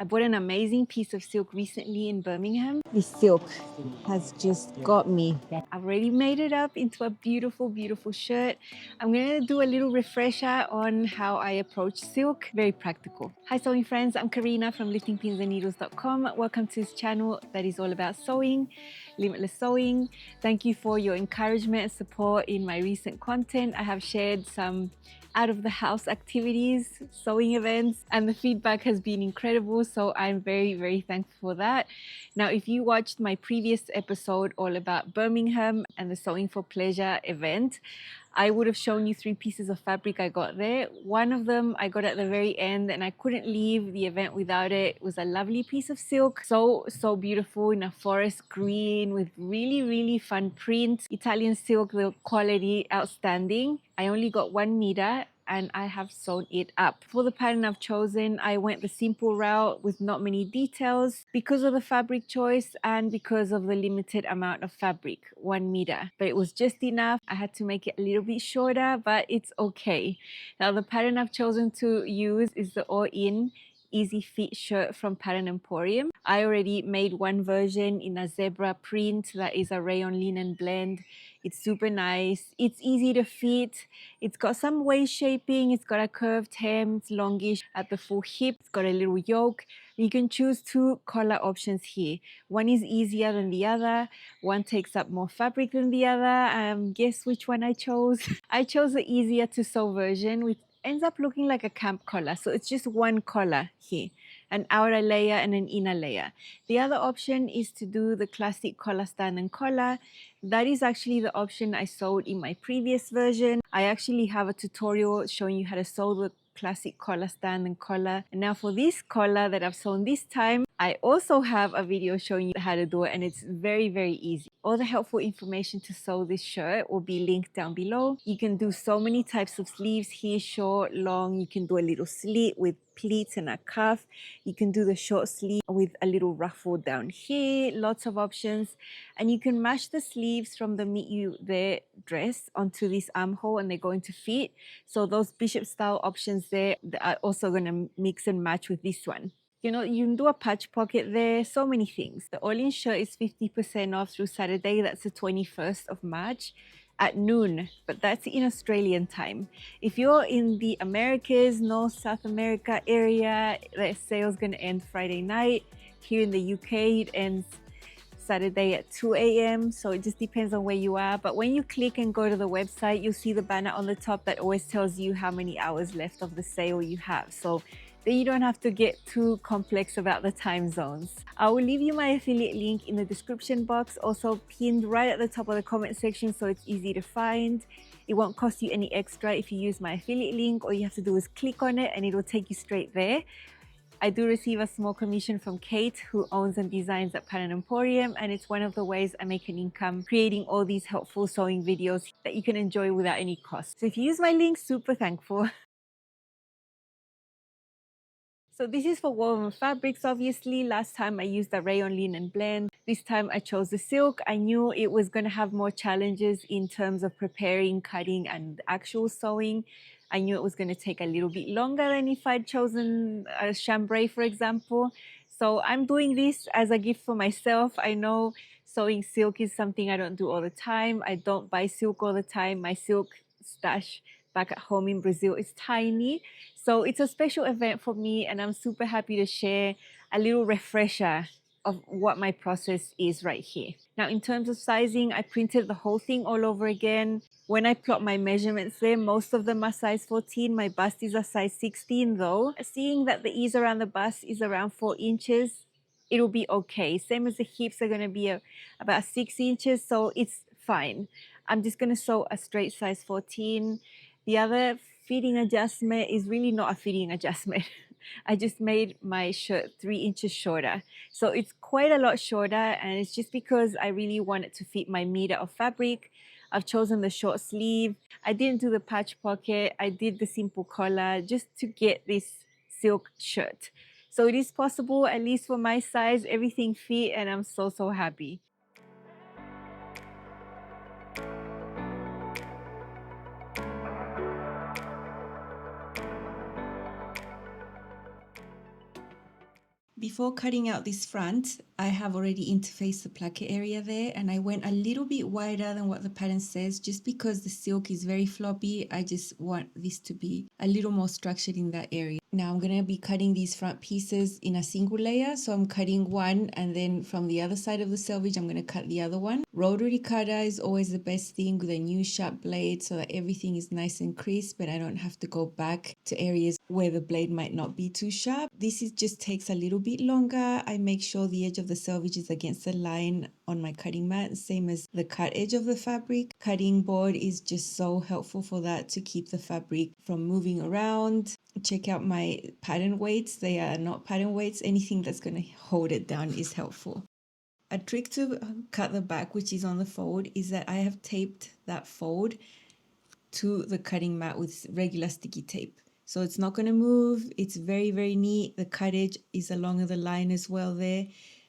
I bought an amazing piece of silk recently in Birmingham. This silk has just got me. I've already made it up into a beautiful, beautiful shirt. I'm gonna do a little refresher on how I approach silk. Very practical. Hi sewing friends, I'm Karina from liftingpinsandneedles.com. Welcome to this channel that is all about sewing, limitless sewing. Thank you for your encouragement and support in my recent content. I have shared some out of the house activities, sewing events, and the feedback has been incredible. So I'm very, very thankful for that. Now, if you watched my previous episode all about Birmingham and the Sewing for Pleasure event, I would have shown you 3 pieces of fabric I got there. One of them I got at the very end and I couldn't leave the event without it. It was a lovely piece of silk. So beautiful in a forest green with really, really fun print. Italian silk, the quality outstanding. I only got 1 meter and I have sewn it up. For the pattern I've chosen, I went the simple route with not many details because of the fabric choice and because of the limited amount of fabric, 1 meter. But it was just enough. I had to make it a little bit shorter, but it's okay. Now the pattern I've chosen to use is the all-in easy fit shirt from Pattern Emporium. I already made one version in a zebra print that is a rayon linen blend. It's super nice. It's easy to fit. It's got some waist shaping. It's got a curved hem. It's longish at the full hip. It's got a little yoke. You can choose 2 color options here. One is easier than the other. One takes up more fabric than the other. Guess which one I chose? I chose the easier to sew version, which ends up looking like a camp collar. So it's just 1 collar here, an outer layer and an inner layer. The other option is to do the classic collar stand and collar. That is actually the option I sewed in my previous version. I actually have a tutorial showing you how to sew the classic collar stand and collar. And now for this collar that I've sewn this time, I also have a video showing you how to do it, and it's very, very easy. All the helpful information to sew this shirt will be linked down below. You can do so many types of sleeves here, short, long. You can do a little slit with pleats and a cuff. You can do the short sleeve with a little ruffle down here. Lots of options. And you can match the sleeves from the Meet You There dress onto this armhole and they're going to fit. So those bishop style options there are also going to mix and match with this one. You know, you can do a patch pocket there, so many things. The all-in shirt is 50% off through Saturday, that's the 21st of March at noon, but that's in Australian time. If you're in the Americas, North, South America area, the sale's gonna end Friday night. Here in the UK, it ends Saturday at 2 a.m. So it just depends on where you are. But when you click and go to the website, you'll see the banner on the top that always tells you how many hours left of the sale you have. So then you don't have to get too complex about the time zones. I will leave you my affiliate link in the description box, also pinned right at the top of the comment section so it's easy to find. It won't cost you any extra if you use my affiliate link. All you have to do is click on it and it'll take you straight there. I do receive a small commission from Kate, who owns and designs at Pattern Emporium, and it's one of the ways I make an income creating all these helpful sewing videos that you can enjoy without any cost. So if you use my link, super thankful. So this is for woven fabrics, obviously. Last time I used a rayon linen blend. This time I chose the silk. I knew it was going to have more challenges in terms of preparing, cutting, and actual sewing. I knew it was going to take a little bit longer than if I'd chosen a chambray, for example. So I'm doing this as a gift for myself. I know sewing silk is something I don't do all the time. I don't buy silk all the time. My silk stash back at home in Brazil is tiny. So it's a special event for me and I'm super happy to share a little refresher of what my process is right here. Now in terms of sizing, I printed the whole thing all over again. When I plot my measurements there, most of them are size 14. My bust is a size 16 though. Seeing that the ease around the bust is around 4 inches, it'll be okay. Same as the hips are going to be about 6 inches, so it's fine. I'm just going to sew a straight size 14. The other fitting adjustment is really not a fitting adjustment. I just made my shirt 3 inches shorter. So it's quite a lot shorter and it's just because I really want it to fit my meter of fabric. I've chosen the short sleeve. I didn't do the patch pocket. I did the simple collar just to get this silk shirt. So it is possible, at least for my size, everything fit and I'm so happy. Before cutting out this front, I have already interfaced the placket area there, and I went a little bit wider than what the pattern says just because the silk is very floppy. I just want this to be a little more structured in that area. Now I'm going to be cutting these front pieces in a single layer. So I'm cutting one, and then from the other side of the selvage, I'm going to cut the other one. Rotary cutter is always the best thing with a new sharp blade so that everything is nice and crisp and I don't have to go back to areas where the blade might not be too sharp. This is just takes a little bit longer. I make sure the edge of the selvage is against the line on my cutting mat, same as the cut edge of the fabric. Cutting board is just so helpful for that, to keep the fabric from moving around. Check out my pattern weights. They are not pattern weights. Anything that's going to hold it down is helpful. A trick to cut the back, which is on the fold, is that I have taped that fold to the cutting mat with regular sticky tape. So it's not going to move. It's very, very neat. The cut edge is along the line as well there.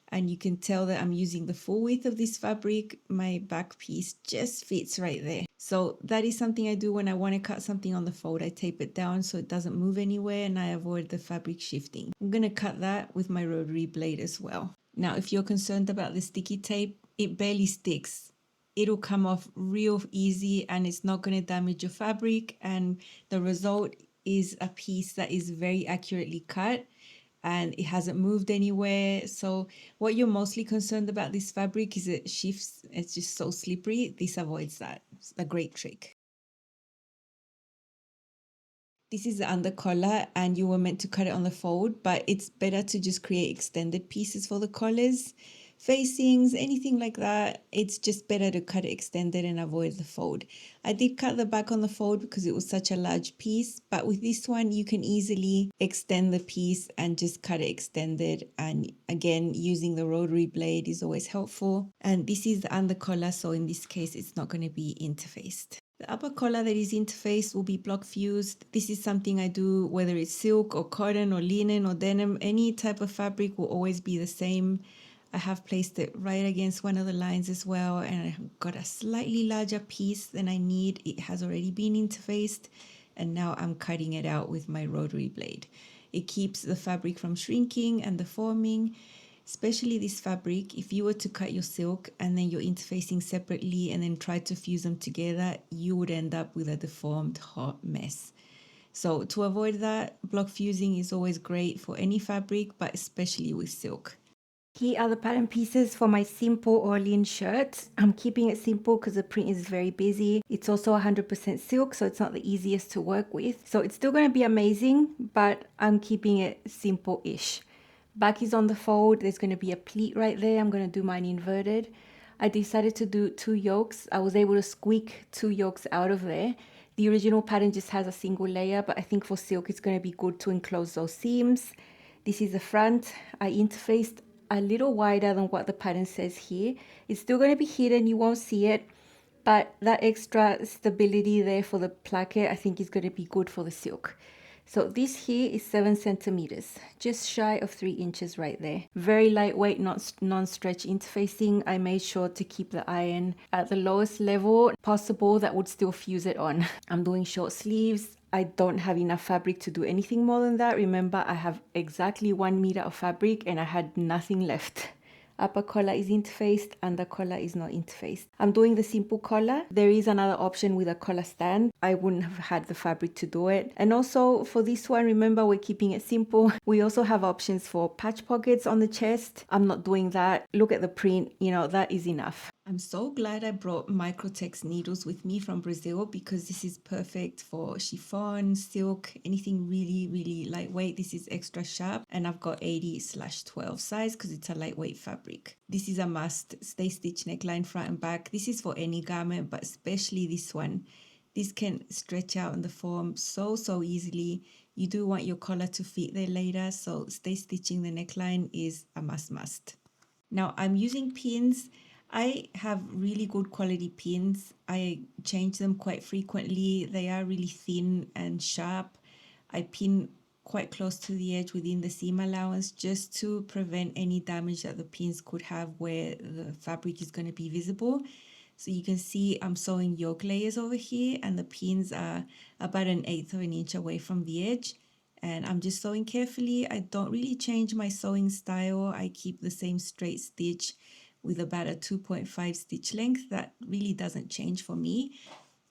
And you can tell that I'm using the full width of this fabric. My back piece just fits right there. So that is something I do when I want to cut something on the fold. I tape it down so it doesn't move anywhere and I avoid the fabric shifting. I'm going to cut that with my rotary blade as well. Now, if you're concerned about the sticky tape, it barely sticks. It'll come off real easy and it's not going to damage your fabric. And the result is a piece that is very accurately cut and it hasn't moved anywhere. So what you're mostly concerned about this fabric is it shifts. It's just so slippery. This avoids that. It's a great trick. This is the under collar and you were meant to cut it on the fold, but it's better to just create extended pieces for the collars, facings, anything like that. It's just better to cut it extended and avoid the fold. I did cut the back on the fold because it was such a large piece, but with this one, you can easily extend the piece and just cut it extended. And again, using the rotary blade is always helpful. And this is the under collar, so in this case, it's not going to be interfaced. The upper collar that is interfaced will be block fused. This is something I do whether it's silk or cotton or linen or denim. Any type of fabric will always be the same. I have placed it right against one of the lines as well, and I've got a slightly larger piece than I need. It has already been interfaced, and now I'm cutting it out with my rotary blade. It keeps the fabric from shrinking and deforming. Especially this fabric, if you were to cut your silk and then you're interfacing separately and then try to fuse them together, you would end up with a deformed hot mess. So to avoid that, block fusing is always great for any fabric, but especially with silk. Here are the pattern pieces for my simple Orleans shirt. I'm keeping it simple because the print is very busy. It's also 100% silk, so it's not the easiest to work with. So it's still going to be amazing, but I'm keeping it simple-ish. Back is on the fold. There's going to be a pleat right there. I'm going to do mine inverted. I decided to do 2 yokes. I was able to squeak 2 yokes out of there. The original pattern just has a single layer, but I think for silk it's going to be good to enclose those seams. This is the front. I interfaced a little wider than what the pattern says here. It's still going to be hidden, you won't see it, but that extra stability there for the placket I think is going to be good for the silk. So this here is 7 centimeters, just shy of 3 inches right there. Very lightweight, non-stretch interfacing. I made sure to keep the iron at the lowest level possible that would still fuse it on. I'm doing short sleeves. I don't have enough fabric to do anything more than that. Remember, I have exactly 1 meter of fabric and I had nothing left. Upper collar is interfaced, under collar is not interfaced. I'm doing the simple collar. There is another option with a collar stand. I wouldn't have had the fabric to do it. And also for this one, remember we're keeping it simple. We also have options for patch pockets on the chest. I'm not doing that. Look at the print, you know, that is enough. I'm so glad I brought Microtex needles with me from Brazil because this is perfect for chiffon, silk, anything really, really lightweight. This is extra sharp and I've got 80/12 size because it's a lightweight fabric. This is a must. Stay stitch neckline front and back. This is for any garment, but especially this one. This can stretch out in the form so easily. You do want your collar to fit there later, so stay stitching the neckline is a must. Now I'm using pins. I have really good quality pins. I change them quite frequently. They are really thin and sharp. I pin quite close to the edge within the seam allowance just to prevent any damage that the pins could have where the fabric is going to be visible. So you can see I'm sewing yoke layers over here and the pins are about 1/8 of an inch away from the edge. and I'm just sewing carefully. I don't really change my sewing style. I keep the same straight stitch with about a 2.5 stitch length. That really doesn't change for me.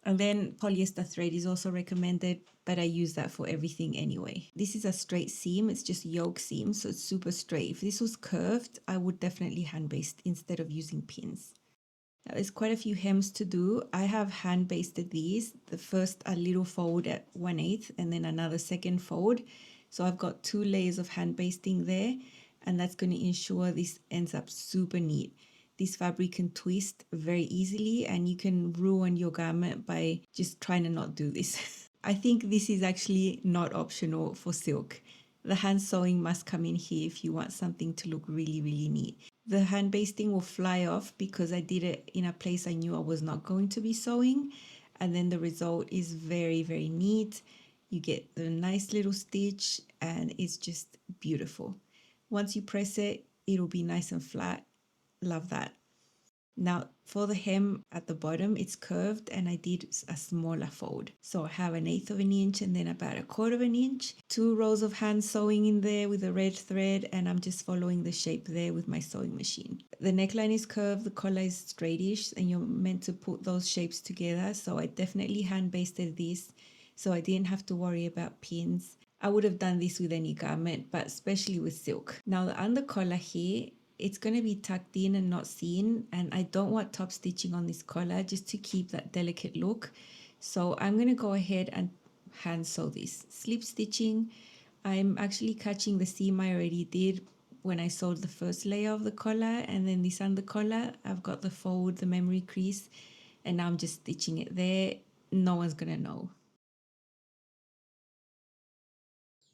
And then polyester thread is also recommended, but I use that for everything anyway. This is a straight seam. It's just yoke seam, so it's super straight. If this was curved, I would definitely hand baste instead of using pins. Now, there's quite a few hems to do. I have hand basted these. The first a little fold at 1/8 and then another second fold. So I've got 2 layers of hand basting there, and that's going to ensure this ends up super neat. This fabric can twist very easily and you can ruin your garment by just trying to not do this. I think this is actually not optional for silk. The hand sewing must come in here if you want something to look really, really neat. The hand basting will fly off because I did it in a place I knew I was not going to be sewing. And then the result is very, very neat. You get the nice little stitch and it's just beautiful. Once you press it, it'll be nice and flat. Love that. Now for the hem at the bottom, it's curved and I did a smaller fold. So I have 1/8 of an inch and then about 1/4 of an inch. 2 rows of hand sewing in there with a red thread, and I'm just following the shape there with my sewing machine. The neckline is curved, the collar is straightish, and you're meant to put those shapes together. So I definitely hand basted this so I didn't have to worry about pins. I would have done this with any garment, but especially with silk. Now the under collar here, it's going to be tucked in and not seen, and I don't want top stitching on this collar just to keep that delicate look. So I'm going to go ahead and hand sew this. Slip stitching, I'm actually catching the seam I already did when I sewed the first layer of the collar, and then this under collar, I've got the fold, the memory crease, and now I'm just stitching it there. No one's going to know.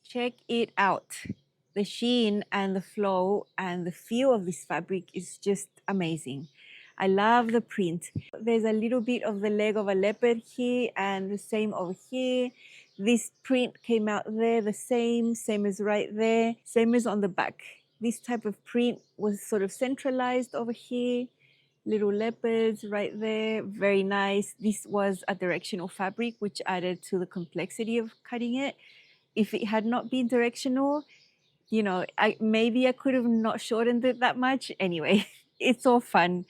Check it out. The sheen and the flow and the feel of this fabric is just amazing. I love the print. There's a little bit of the leg of a leopard here and the same over here. This print came out there, the same as right there, same as on the back. This type of print was sort of centralized over here. Little leopards right there, very nice. This was a directional fabric, which added to the complexity of cutting it. If it had not been directional, you know, maybe I could have not shortened it that much. Anyway, it's all fun.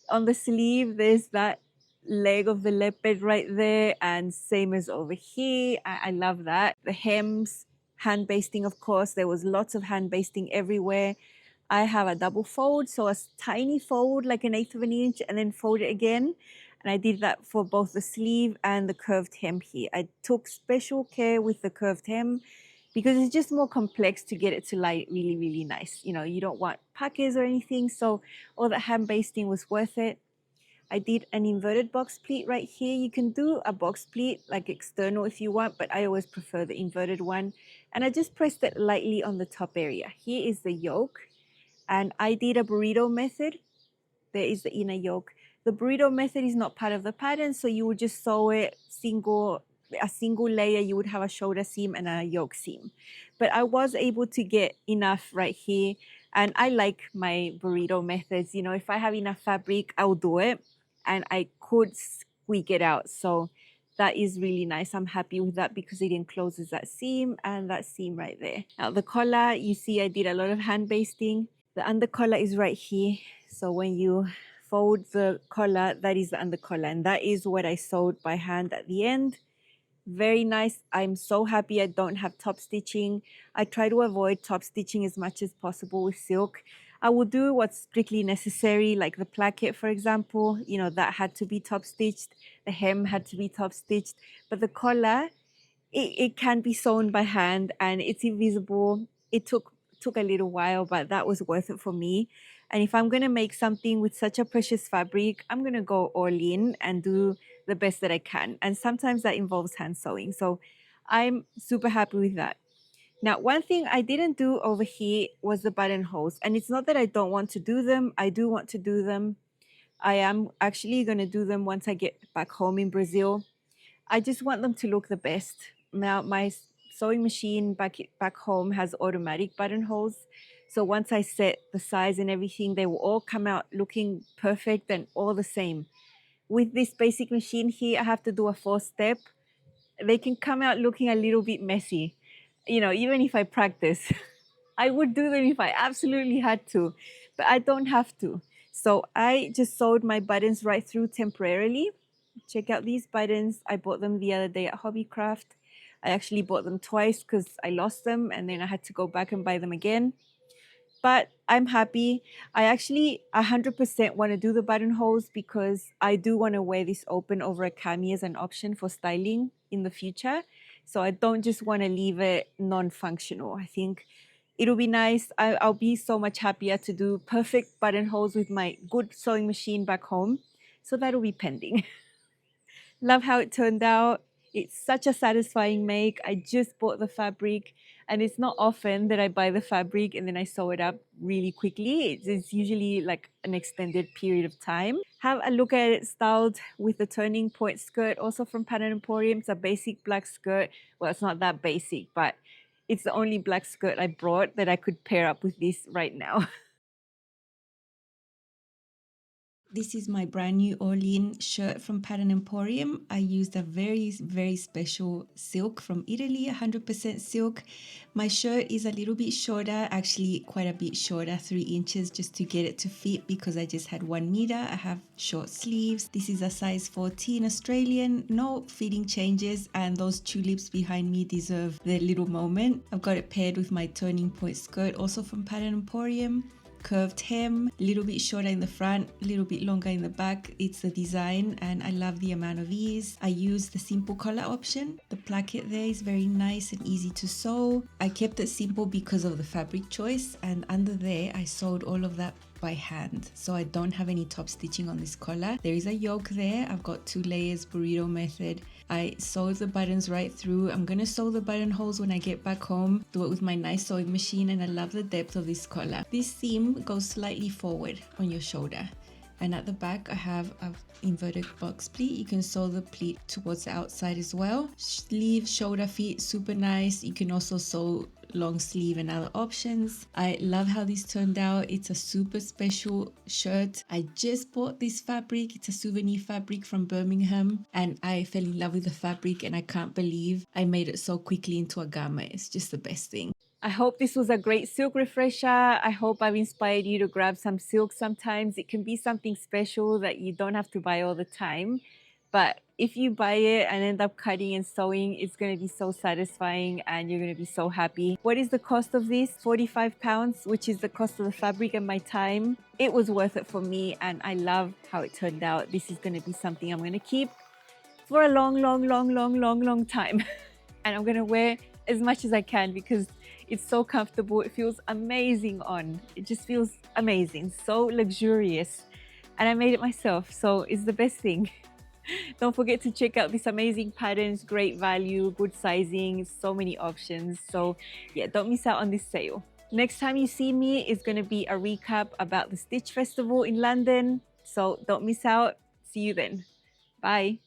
On the sleeve, there's that leg of the leopard right there, and same as over here. I love that. The hems, hand basting, of course. There was lots of hand basting everywhere. I have a double fold, so a tiny fold, like 1/8 of an inch, and then fold it again. And I did that for both the sleeve and the curved hem here. I took special care with the curved hem because it's just more complex to get it to lie really, really nice. You know, you don't want pockets or anything, so all that hand basting was worth it. I did an inverted box pleat right here. You can do a box pleat like external if you want, but I always prefer the inverted one. And I just pressed it lightly on the top area. Here is the yoke, and I did a burrito method. There is the inner yoke. The burrito method is not part of the pattern, so you would just sew it a single layer. You would have a shoulder seam and a yoke seam. But I was able to get enough right here, and I like my burrito methods. You know, if I have enough fabric, I'll do it, and I could squeak it out. So that is really nice. I'm happy with that because it encloses that seam and that seam right there. Now the collar, you see I did a lot of hand basting. The under collar is right here. So when you fold the collar, that is the under collar, and that is what I sewed by hand at the end. Very nice. I'm so happy I don't have top stitching. I try to avoid top stitching as much as possible with silk. I will do what's strictly necessary, like the placket, for example. You know, that had to be top stitched. The hem had to be top stitched. But the collar, it can be sewn by hand and it's invisible. It took a little while, but that was worth it for me. And if I'm going to make something with such a precious fabric, I'm going to go all in and do the best that I can. And sometimes that involves hand sewing. So I'm super happy with that. Now, one thing I didn't do over here was the buttonholes. And it's not that I don't want to do them. I do want to do them. I am actually going to do them once I get back home in Brazil. I just want them to look the best. Now, my sewing machine back home has automatic buttonholes. So once I set the size and everything, they will all come out looking perfect and all the same. With this basic machine here, I have to do a 4-step. They can come out looking a little bit messy. you know, even if I practice, I would do them if I absolutely had to, but I don't have to. So I just sewed my buttons right through temporarily. Check out these buttons. I bought them the other day at Hobbycraft. I actually bought them twice because I lost them and then I had to go back and buy them again. But I'm happy. I actually 100% want to do the buttonholes because I do want to wear this open over a cami as an option for styling in the future. So I don't just want to leave it non-functional. I think it'll be nice. I'll be so much happier to do perfect buttonholes with my good sewing machine back home. So that'll be pending. Love how it turned out. It's such a satisfying make. I just bought the fabric and it's not often that I buy the fabric and then I sew it up really quickly. It's usually like an extended period of time. Have a look at it styled with the turning point skirt, also from Pattern Emporium. It's a basic black skirt. Well, it's not that basic, but it's the only black skirt I brought that I could pair up with this right now. This is my brand new all-in shirt from Pattern Emporium. I used a very, very special silk from Italy, 100% silk. My shirt is a little bit shorter, actually quite a bit shorter, 3 inches just to get it to fit because I just had 1 meter. I have short sleeves. This is a size 14 Australian, no fitting changes, and those tulips behind me deserve their little moment. I've got it paired with my turning point skirt, also from Pattern Emporium. Curved hem, a little bit shorter in the front, a little bit longer in the back. It's the design and I love the amount of ease. I use the simple collar option. The placket there is very nice and easy to sew. I kept it simple because of the fabric choice, and under there I sewed all of that by hand, so I don't have any top stitching on this collar. There is a yoke there. I've got 2 layers, burrito method. I sewed the buttons right through. I'm gonna sew the buttonholes when I get back home, do it with my nice sewing machine, and I love the depth of this collar. This seam goes slightly forward on your shoulder, and at the back I have an inverted box pleat. You can sew the pleat towards the outside as well. Sleeve, shoulder fit, super nice. You can also sew long sleeve and other options. I love how this turned out. It's a super special shirt. I just bought this fabric. It's a souvenir fabric from Birmingham and I fell in love with the fabric and I can't believe I made it so quickly into a garment. It's just the best thing. I hope this was a great silk refresher. I hope I've inspired you to grab some silk sometimes. It can be something special that you don't have to buy all the time. But if you buy it and end up cutting and sewing, it's going to be so satisfying and you're going to be so happy. What is the cost of this? £45, which is the cost of the fabric and my time. It was worth it for me and I love how it turned out. This is going to be something I'm going to keep for a long time. And I'm going to wear as much as I can because it's so comfortable. It feels amazing on. It just feels amazing, so luxurious. And I made it myself, so it's the best thing. Don't forget to check out these amazing patterns, great value, good sizing, so many options. So yeah, don't miss out on this sale. Next time you see me is going to be a recap about the Stitch Festival in London. So don't miss out. See you then. Bye.